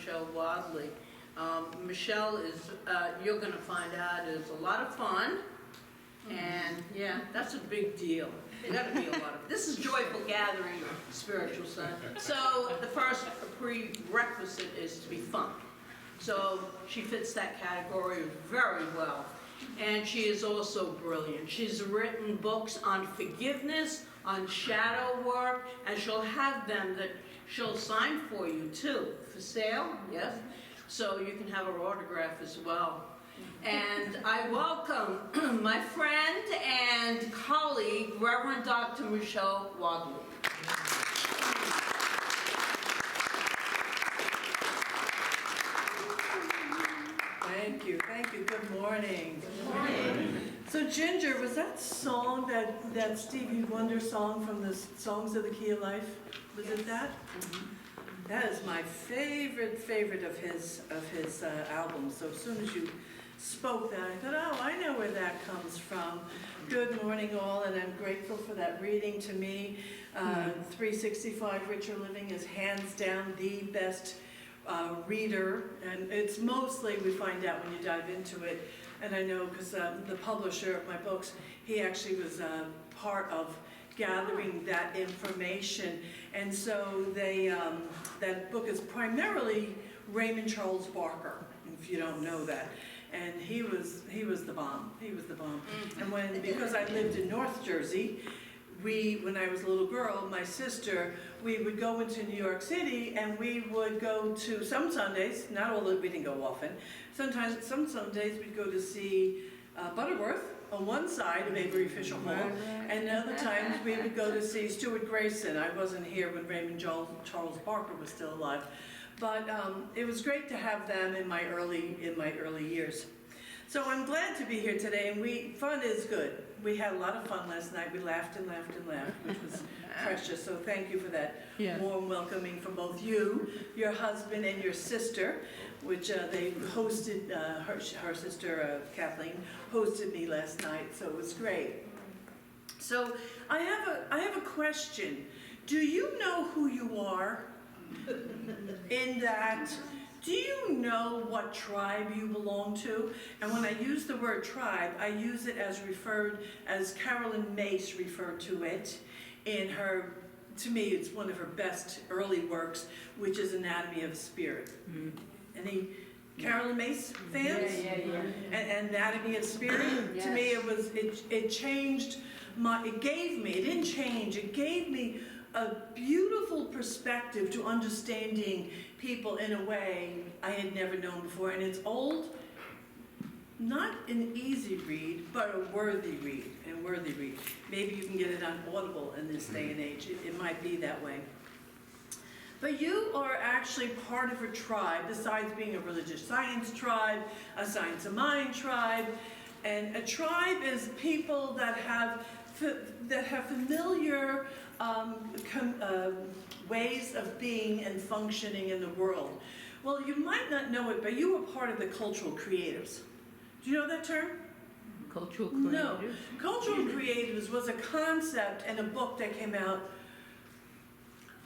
Michelle Wadleigh. Michelle is, you're gonna find out, is a lot of fun. And yeah, that's a big deal. There gotta be a lot of, this is joyful gathering, spiritual son. So the first prerequisite is to be fun. So she fits that category very well. And she is also brilliant. She's written books on forgiveness, on shadow work, and she'll have them that she'll sign for you too, for sale, yes? So you can have her autograph as well. And I welcome my friend and colleague, Reverend Dr. Michelle Wadleigh. Thank you, good morning. Good morning. So Ginger, was that song, that Stevie Wonder song from the Songs of the Key of Life, was it that? Mm-hmm. That is my favorite of his albums. So as soon as you spoke that, I thought, oh, I know where that comes from. Good morning all, and I'm grateful for that reading. To me, 365 Richer Living is hands down the best reader, and it's mostly, we find out when you dive into it, and I know because the publisher of my books, he actually was part of gathering that information, and so they that book is primarily Raymond Charles Barker, if you don't know that. And he was the bomb. He was the bomb. And because I lived in North Jersey, when I was a little girl, my sister, we would go into New York City, and we would go to some Sundays, not all, we didn't go often. some Sundays we'd go to see Butterworth on one side of Avery Fisher Hall, and other times we would go to see Stuart Grayson. I wasn't here when Raymond Charles Barker was still alive, but it was great to have them in my early years. So I'm glad to be here today, and fun is good. We had a lot of fun last night. We laughed and laughed and laughed, which was precious. So thank you for that warm welcoming from both you, your husband, and your sister, which they hosted, her sister Kathleen hosted me last night, so it was great. So I have a question. Do you know who you are? In that, do you know what tribe you belong to? And when I use the word tribe, I use it as Carolyn Mace referred to it in her, to me, it's one of her best early works, which is Anatomy of Spirit. Mm-hmm. Any Carolyn Mace fans? Yeah. And Anatomy of Spirit? Yes. To me, it changed it gave me a beautiful perspective to understanding people in a way I had never known before. And it's old, not an easy read, but a worthy read. Maybe you can get it on Audible in this day and age. It might be that way. But you are actually part of a tribe, besides being a religious science tribe, a science of mind tribe. And a tribe is people that have familiar ways of being and functioning in the world. Well, you might not know it, but you were part of the cultural creatives. Do you know that term? Cultural creatives? No. Cultural creatives was a concept and a book that came out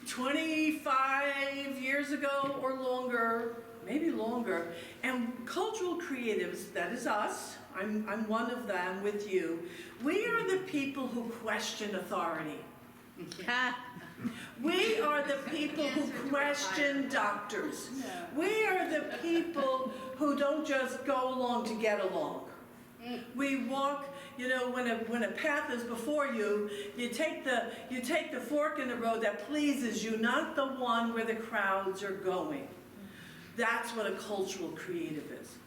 25 years ago or longer, maybe longer. And cultural creatives, that is us, I'm one of them with you. We are the people who question authority. We are the people who question doctors. We are the people who don't just go along to get along. We walk, when a path is before you, you take the fork in the road that pleases you, not the one where the crowds are going. That's what a cultural creative is.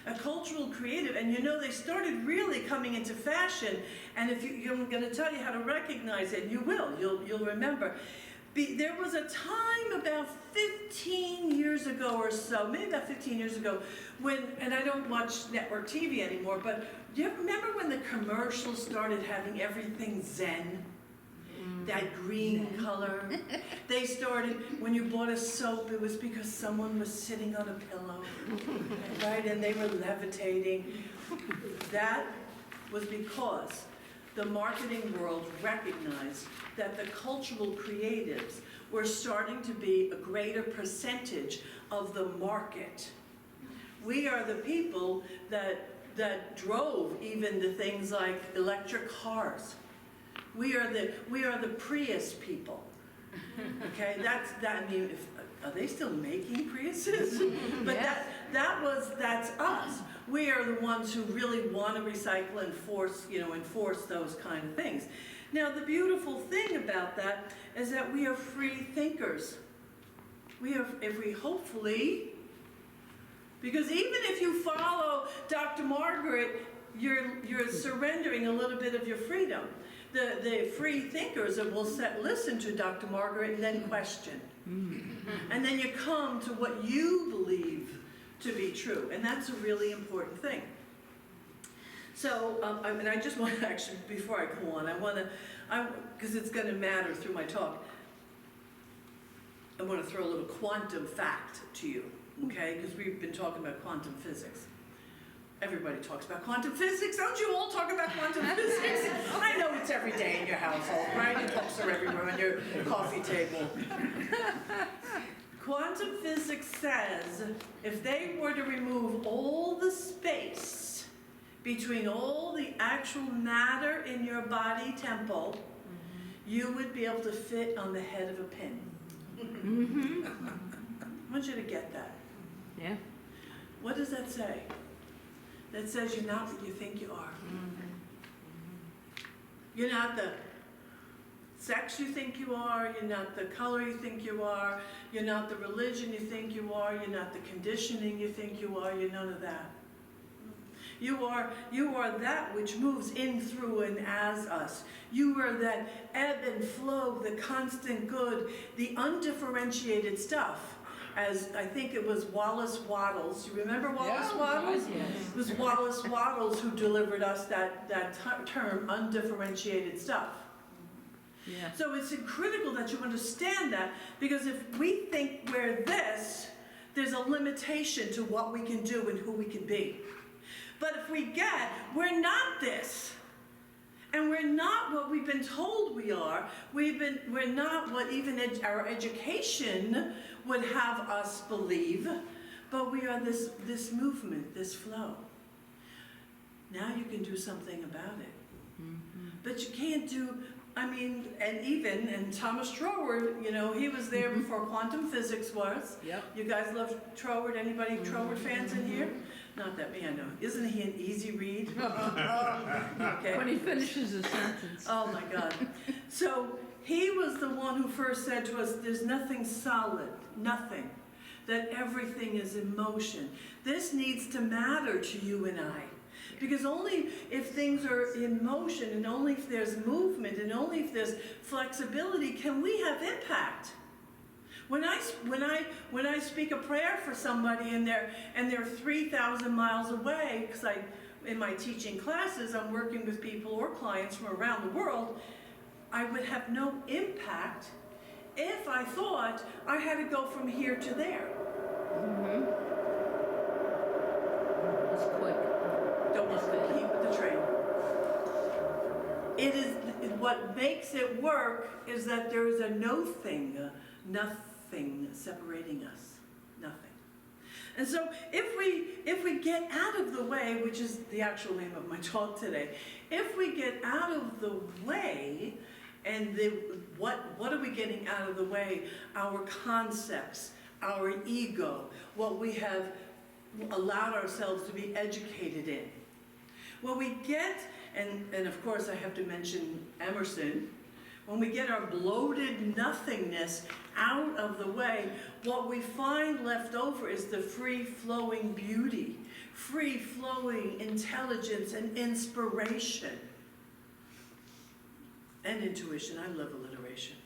A cultural creative, and they started really coming into fashion, and if I'm going to tell you how to recognize it, you will, you'll remember. There was a time about 15 years ago or so, maybe about 15 years ago, and I don't watch network TV anymore, but do you remember when the commercials started having everything Zen? That green color. They started, when you bought a soap, it was because someone was sitting on a pillow, right? And they were levitating. That was because the marketing world recognized that the cultural creatives were starting to be a greater percentage of the market. We are the people that drove even the things like electric cars. We are the Prius people. Okay, I mean, are they still making Priuses? But Yes. that's us. We are the ones who really want to recycle and enforce those kind of things. Now, the beautiful thing about that is that we are free thinkers. Hopefully, because even if you follow Dr. Margaret, you're surrendering a little bit of your freedom. The free thinkers will listen to Dr. Margaret and then question. And then you come to what you believe to be true. And that's a really important thing. So, and I just want to actually, before I go on, because it's going to matter through my talk, I want to throw a little quantum fact to you, okay? Because we've been talking about quantum physics. Everybody talks about quantum physics. Don't you all talk about quantum physics? I know it's every day in your household, right? Your books are everywhere on your coffee table. Quantum physics says if they were to remove all the space between all the actual matter in your body temple, you would be able to fit on the head of a pin. I want you to get that. Yeah. What does that say? That says you're not what you think you are. You're not the sex you think you are, you're not the color you think you are, you're not the religion you think you are, you're not the conditioning you think you are, you're none of that. You are that which moves in, through, and as us. You are that ebb and flow, the constant good, the undifferentiated stuff. As I think it was Wallace Wattles. You remember Wallace Wattles? Yes. It was Wallace Wattles who delivered us that term, undifferentiated stuff. Yeah. So it's critical that you understand that, because if we think we're this, there's a limitation to what we can do and who we can be. But if we're not this, and we're not what we've been told we are, we're not what even our education would have us believe, but we are this movement, this flow. Now you can do something about it. But you can't do, and Thomas Troward, he was there before quantum physics was. Yep. You guys love Troward? Anybody Troward fans in here? Not that me, I know. Isn't he an easy read? Okay. When he finishes a sentence. Oh my God. So he was the one who first said to us, there's nothing solid, nothing, that everything is in motion. This needs to matter to you and I. Because only if things are in motion, and only if there's movement, and only if there's flexibility can we have impact. When I speak a prayer for somebody and they're 3,000 miles away, because in my teaching classes I'm working with people or clients from around the world, I would have no impact if I thought I had to go from here to there. It's quick. Don't just keep with the train. It is what makes it work is that there is a nothing separating us. Nothing. And so if we get out of the way, which is the actual name of my talk today, if we get out of the way, and what are we getting out of the way? Our concepts, our ego, what we have allowed ourselves to be educated in. When we get, and of course I have to mention Emerson, when we get our bloated nothingness out of the way, what we find left over is the free-flowing beauty, free-flowing intelligence and inspiration. And intuition. I love alliteration.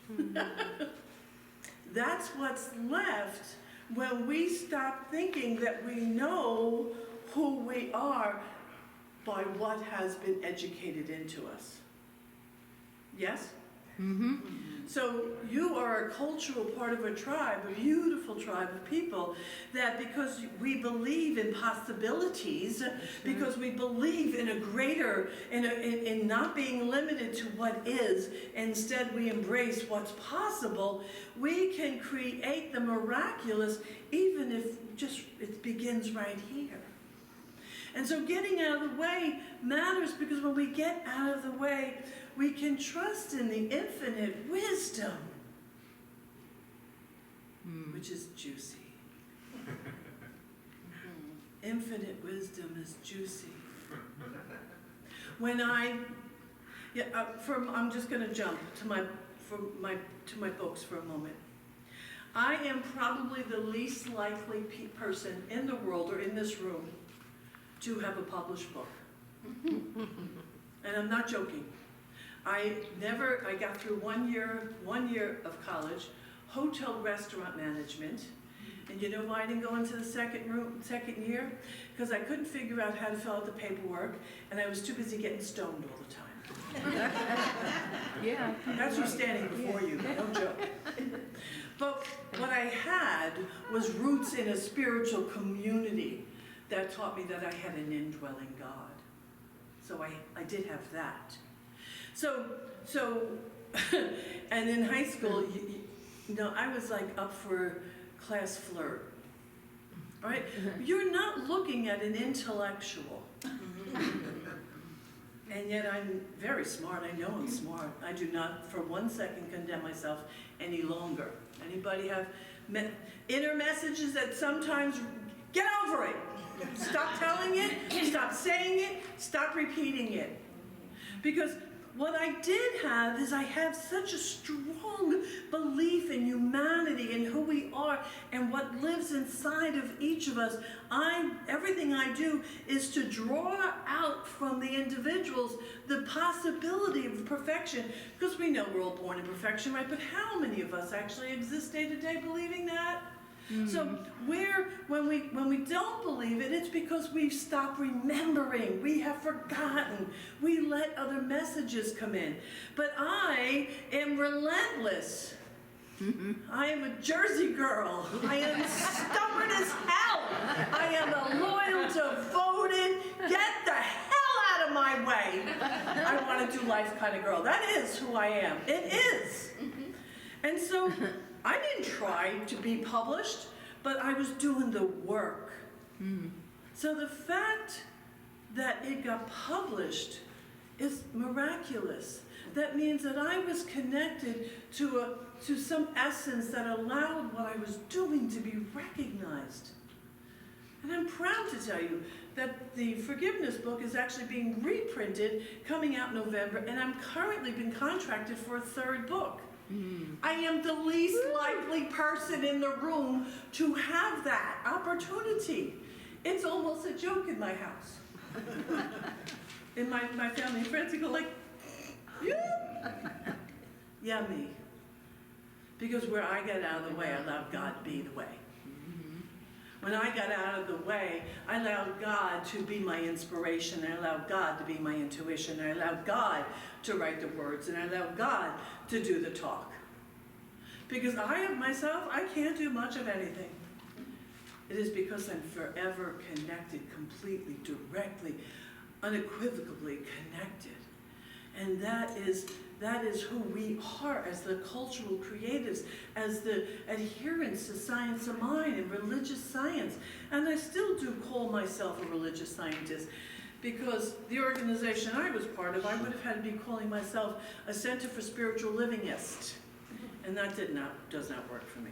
That's what's left when we stop thinking that we know who we are by what has been educated into us. Yes? So you are a cultural part of a tribe, a beautiful tribe of people, that because we believe in possibilities, because we believe in a greater, in not being limited to what is, instead we embrace what's possible, we can create the miraculous even if just it begins right here. And so getting out of the way matters, because when we get out of the way, we can trust in the infinite wisdom, which is juicy. Infinite wisdom is juicy. When I'm just going to jump to my books for a moment. I am probably the least likely person in the world or in this room to have a published book. And I'm not joking. I got through one year of college, hotel restaurant management. And you know why I didn't go into the second year? Because I couldn't figure out how to fill out the paperwork, and I was too busy getting stoned all the time. Yeah. That's who's standing before you, no joke. But what I had was roots in a spiritual community that taught me that I had an indwelling God. So I did have that. So and in high school, you know, I was like up for class flirt, right? You're not looking at an intellectual. And yet I'm very smart. I know I'm smart. I do not for 1 second condemn myself any longer. Anybody have inner messages that sometimes, get over it. Stop telling it, stop saying it, stop repeating it. Because what I did have is I have such a strong belief in humanity and who we are and what lives inside of each of us. Everything I do is to draw out from the individuals the possibility of perfection. Because we know we're all born in perfection, right? But how many of us actually exist day to day believing that? So when we don't believe it, it's because we've stopped remembering. We have forgotten. We let other messages come in. But I am relentless. I am a Jersey girl. I am stubborn as hell. I am loyal, devoted. Get the hell out of my way. I want to do life kind of girl. That is who I am. It is. And so I didn't try to be published, but I was doing the work. So the fact that it got published is miraculous. That means that I was connected to some essence that allowed what I was doing to be recognized. And I'm proud to tell you that the Forgiveness book is actually being reprinted, coming out in November, and I'm currently been contracted for a third book. I am the least likely person in the room to have that opportunity. It's almost a joke in my house. In my family and friends, they go like, yeah, me. Because where I get out of the way, I allowed God to be the way. When I got out of the way, I allowed God to be my inspiration. I allowed God to be my intuition. I allowed God to write the words. And I allowed God to do the talk. Because I myself, I can't do much of anything. It is because I'm forever connected, completely, directly, unequivocally connected. And that is who we are as the cultural creatives, as the adherents to science of mind and religious science. And I still do call myself a religious scientist, because the organization I was part of, I would have had to be calling myself a Center for Spiritual Livingist. And that does not work for me.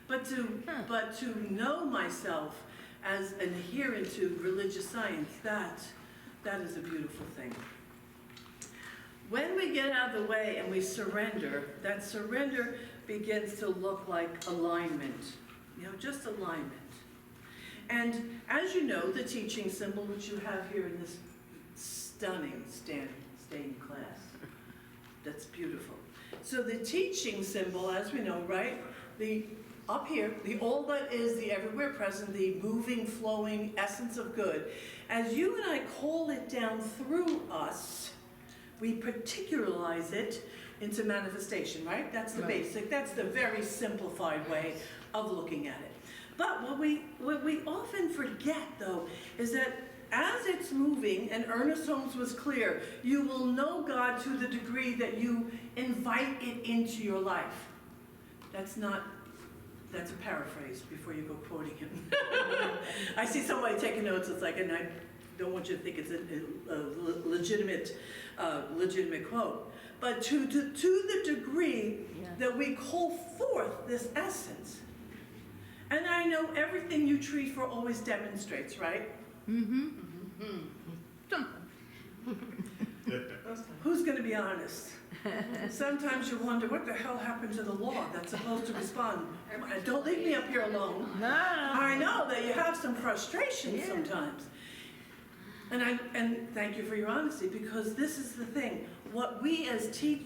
But to know myself as an adherent to religious science, that is a beautiful thing. When we get out of the way and we surrender, that surrender begins to look like alignment. Just alignment. And as you know, the teaching symbol, which you have here in this stunning stained glass, that's beautiful. So the teaching symbol, as we know, right? Up here, the all that is, the everywhere present, the moving, flowing essence of good. As you and I call it down through us, we particularize it into manifestation, right? That's the Right. basic, that's the very simplified way of looking at it. But what we often forget, though, is that as it's moving, and Ernest Holmes was clear, you will know God to the degree that you invite it into your life. That's a paraphrase before you go quoting him. I see somebody taking notes, it's like, and I don't want you to think it's a legitimate quote. But to the degree that we call forth this essence, and I know everything you treat for always demonstrates, right? Who's going to be honest? Sometimes you wonder, what the hell happened to the law that's supposed to respond? Don't leave me up here alone. No. I know that you have some frustration sometimes. And thank you for your honesty, because this is the thing. What we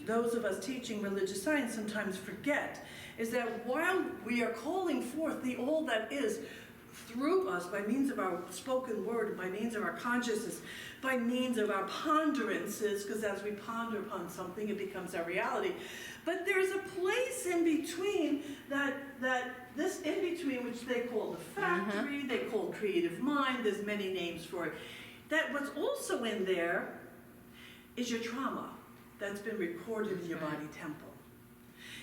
those of us teaching religious science sometimes forget is that while we are calling forth the all that is through us by means of our spoken word, by means of our consciousness, by means of our ponderances, because as we ponder upon something, it becomes our reality. But there's a place in between this in between, which they call the factory, they call creative mind, there's many names for it. That what's also in there is your trauma that's been recorded in your body temple.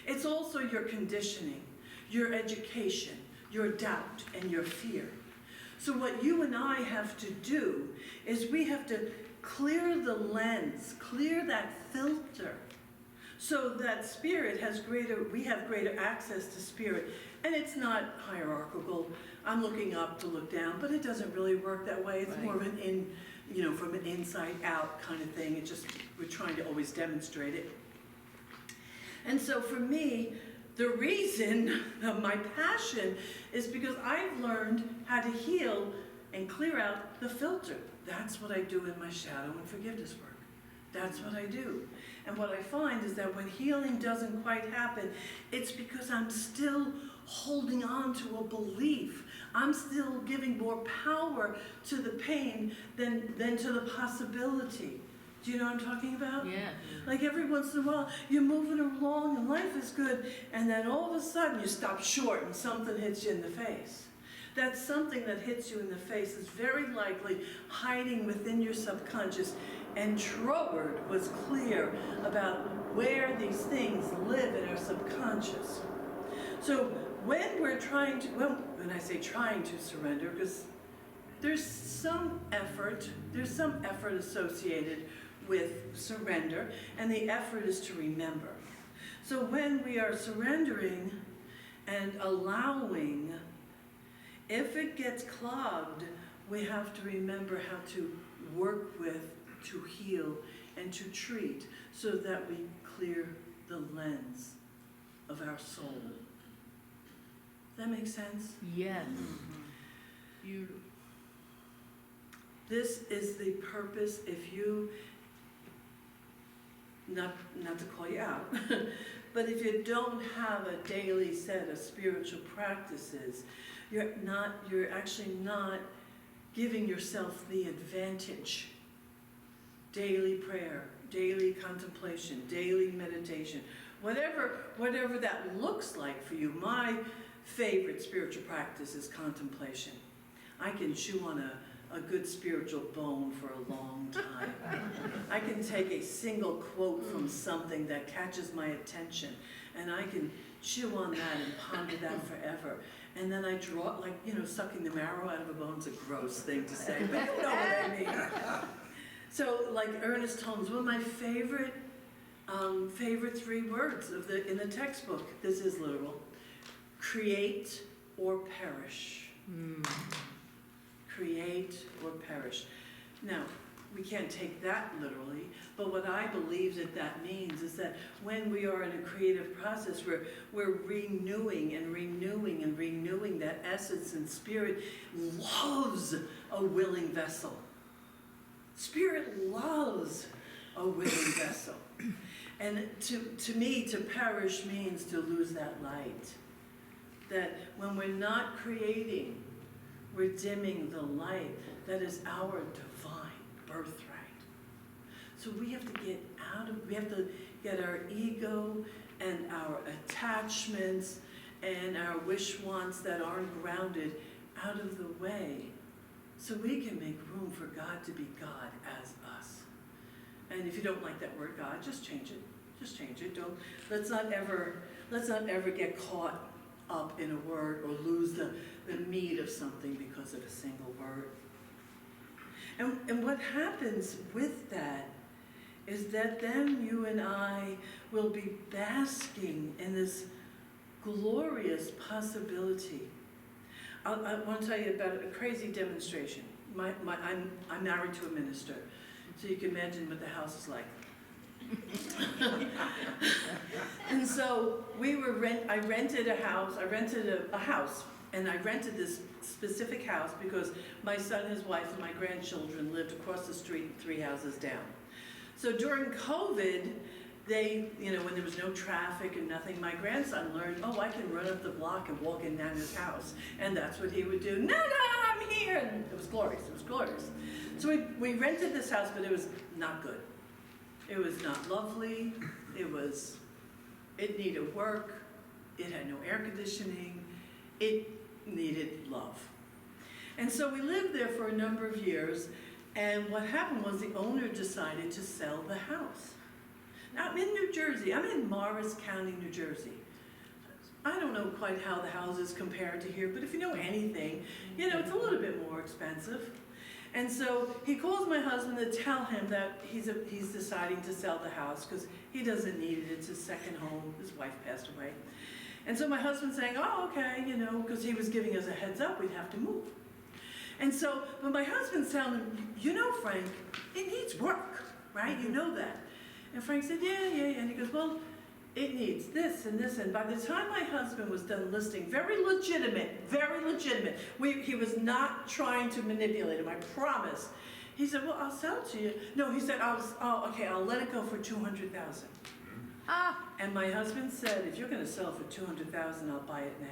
It's also your conditioning, your education, your doubt, and your fear. So what you and I have to do is we have to clear the lens, clear that filter, so that spirit we have greater access to spirit. And it's not hierarchical. I'm looking up to look down, but it doesn't really work that way. It's more of an from an inside out kind of thing. It just, we're trying to always demonstrate it. And so for me, the reason of my passion is because I've learned how to heal and clear out the filter. That's what I do in my shadow and forgiveness work. That's what I do. And what I find is that when healing doesn't quite happen, it's because I'm still holding on to a belief. I'm still giving more power to the pain than to the possibility. Do you know what I'm talking about? Yeah. Like every once in a while, you're moving along and life is good, and then all of a sudden you stop short and something hits you in the face. That something that hits you in the face is very likely hiding within your subconscious, and Troward was clear about where these things live in our subconscious. So when we're when I say trying to surrender, because there's some effort associated with surrender, and the effort is to remember. So when we are surrendering and allowing, if it gets clogged, we have to remember how to work with, to heal, and to treat, so that we clear the lens of our soul. Does that make sense? Yes. You. This is the purpose. If you, not to call you out, but if you don't have a daily set of spiritual practices, you're actually not giving yourself the advantage. Daily prayer, daily contemplation, daily meditation, whatever that looks like for you. My favorite spiritual practice is contemplation. I can chew on a good spiritual bone for a long time. I can take a single quote from something that catches my attention, and I can chew on that and ponder that forever. And then I draw, sucking the marrow out of a bone is a gross thing to say, but you know what I mean. So, like Ernest Holmes, one of my favorite 3 words in the textbook, this is literal: create or perish. Create or perish. Now, we can't take that literally, but what I believe that means is that when we are in a creative process, we're renewing and renewing and renewing that essence, and spirit loves a willing vessel. Spirit loves a willing vessel. And to me, to perish means to lose that light. That when we're not creating, we're dimming the light that is our divine birthright. So we have to we have to get our ego and our attachments and our wish wants that aren't grounded out of the way so we can make room for God to be God as us. And if you don't like that word God, just change it. Just change it. Let's not ever get caught up in a word or lose the meat of something because of a single word. And what happens with that is that then you and I will be basking in this glorious possibility. I want to tell you about a crazy demonstration. I'm married to a minister, so you can imagine what the house is like. And so I rented a house, and I rented this specific house because my son, his wife, and my grandchildren lived across the street 3 houses down. So during COVID, when there was no traffic and nothing, my grandson learned, I can run up the block and walk in Nana's house. And that's what he would do. Nana, I'm here! And it was glorious, So we rented this house, but it was not good. It was not lovely. It needed work. It had no air conditioning. It needed love. And so we lived there for a number of years, and what happened was the owner decided to sell the house. Now, I'm in New Jersey. I'm in Morris County, New Jersey. I don't know quite how the houses compare to here, but if you know anything, it's a little bit more expensive. And so he calls my husband to tell him that he's deciding to sell the house because he doesn't need it. It's his second home. His wife passed away. And so my husband's saying, okay, because he was giving us a heads up, we'd have to move. And so, but my husband's telling him, Frank, it needs work, right? You know that. And Frank said, yeah. And he goes, well, it needs this and this. And by the time my husband was done listing, very legitimate. He was not trying to manipulate him, I promise. He said, well, I'll sell it to you. No, he said, okay, I'll let it go for $200,000. And my husband said, if you're going to sell it for $200,000, I'll buy it now.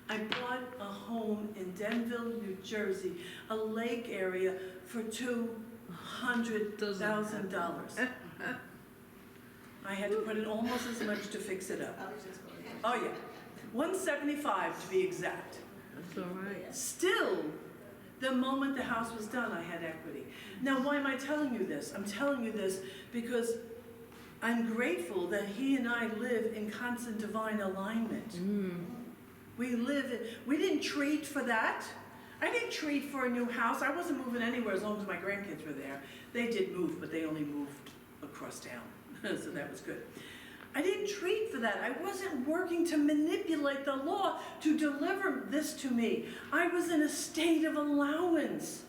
I bought a home in Denville, New Jersey, a lake area for $200,000. I had to put in almost as much to fix it up. Oh yeah, $175 to be exact. That's all right. Still, the moment the house was done, I had equity. Now, why am I telling you this? I'm telling you this because I'm grateful that he and I live in constant divine alignment. We didn't treat for that. I didn't treat for a new house. I wasn't moving anywhere as long as my grandkids were there. They did move, but they only moved across town. So that was good. I didn't treat for that. I wasn't working to manipulate the law to deliver this to me. I was in a state of allowance.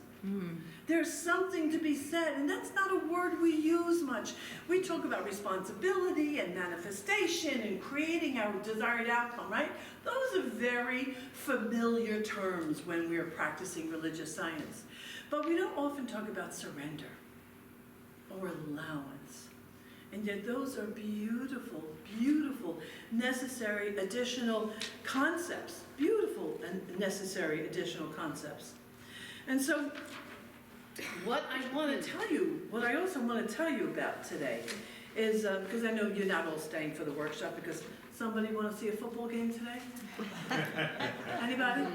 There's something to be said, and that's not a word we use much. We talk about responsibility and manifestation and creating our desired outcome, right? Those are very familiar terms when we're practicing religious science. But we don't often talk about surrender or allowance. And yet those are beautiful, beautiful, necessary additional concepts. Beautiful and necessary additional concepts. And so what I also want to tell you about today is, because I know you're not all staying for the workshop, because somebody want to see a football game today? Anybody?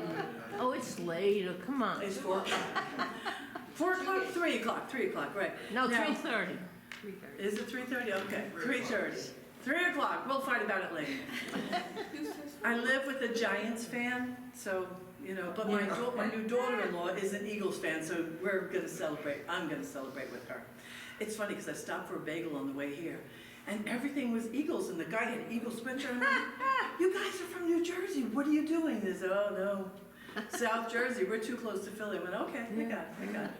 Oh, it's late. Oh, come on. It's 4 o'clock. 4 o'clock? 3 o'clock. 3 o'clock, right. No, Now, 3:30. Is it 3:30? Okay, 3:30. 3 o'clock, we'll fight about it later. I live with a Giants fan, so, but my new daughter-in-law is an Eagles fan, so we're gonna celebrate. I'm gonna celebrate with her. It's funny, because I stopped for a bagel on the way here, and everything was Eagles, and the guy had an Eagles sweatshirt, and I'm like, you guys are from New Jersey, what are you doing? They said, oh, no, South Jersey, we're too close to Philly. I went, okay, I got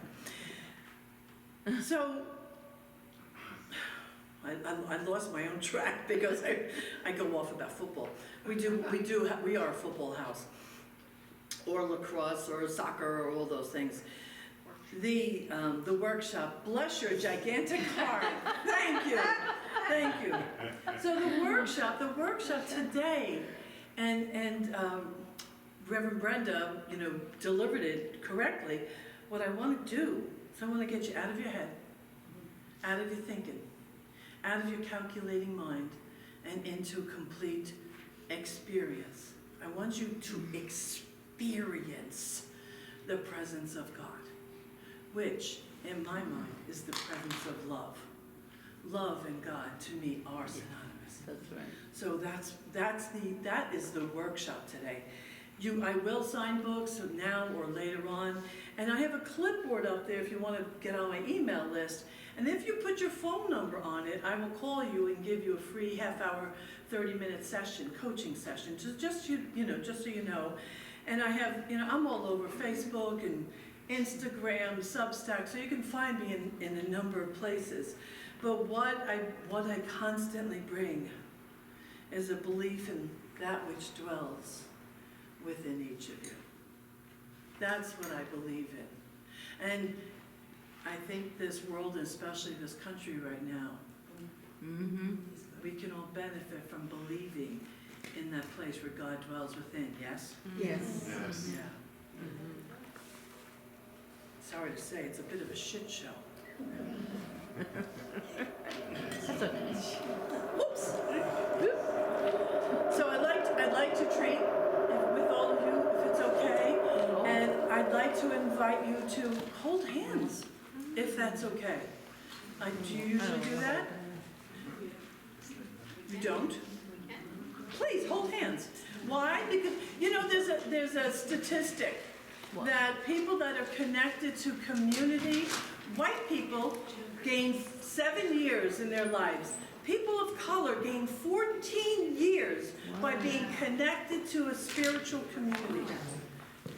it. So, I lost my own track because I go off about football. We are a football house, or lacrosse, or soccer, or all those things. The workshop, bless your gigantic heart. Thank you. So the workshop today, and Reverend Brenda, delivered it correctly. What I want to do is I want to get you out of your head. out of your thinking, out of your calculating mind, and into complete experience. I want you to experience the presence of God, which, in my mind, is the presence of love. Love and God, to me, are synonymous. That's right. So that is the workshop today. I will sign books now or later on, and I have a clipboard up there if you want to get on my email list. And if you put your phone number on it, I will call you and give you a free half-hour, 30-minute session, coaching session, just so you know. And I have, I'm all over Facebook and Instagram, Substack, so you can find me in a number of places. But what I constantly bring is a belief in that which dwells within each of you. That's what I believe in. And I think this world, and especially this country right now, we can all benefit from believing in that place where God dwells within, yes? Yes. Yes. Yeah. Sorry to say, it's a bit of a shit show. That's okay. Oops. So I'd like to treat with all of you, if it's okay, and I'd like to invite you to hold hands, if that's okay. Do you usually do that? You don't? Please hold hands. Why? Because there's a statistic What? that people that are connected to community, white people gain 7 years in their lives. People of color gain 14 years by being connected to a spiritual community.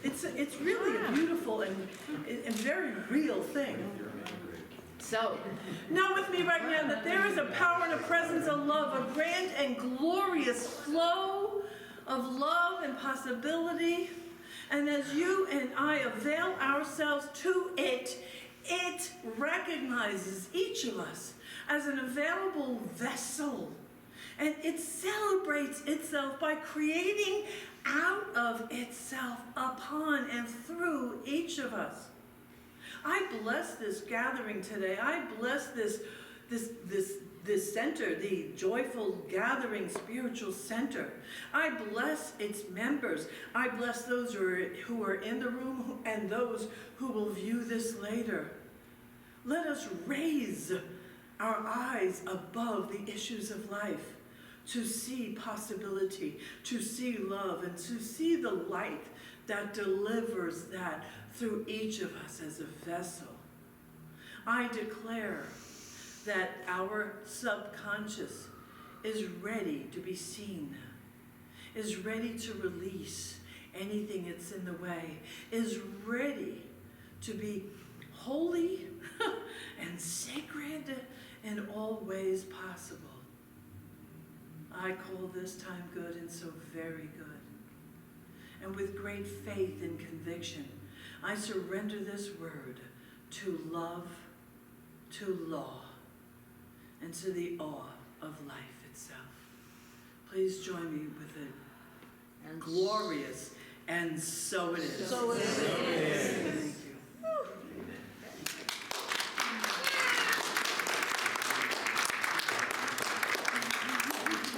It's really a beautiful and very real thing. So, know with me right now that there is a power and a presence of love, a grand and glorious flow of love and possibility. And as you and I avail ourselves to it, it recognizes each of us as an available vessel. And it celebrates itself by creating out of itself upon and through each of us. I bless this gathering today. I bless this center, the Joyful Gathering Spiritual Center. I bless its members. I bless those who are in the room and those who will view this later. Let us raise our eyes above the issues of life to see possibility, to see love, and to see the light that delivers that through each of us as a vessel. I declare that our subconscious is ready to be seen, is ready to release anything that's in the way, is ready to be holy and sacred in all ways possible. I call this time good and so very good. And with great faith and conviction, I surrender this word to love, to law, and to the awe of life itself. Please join me with a glorious, and so it is. So it is.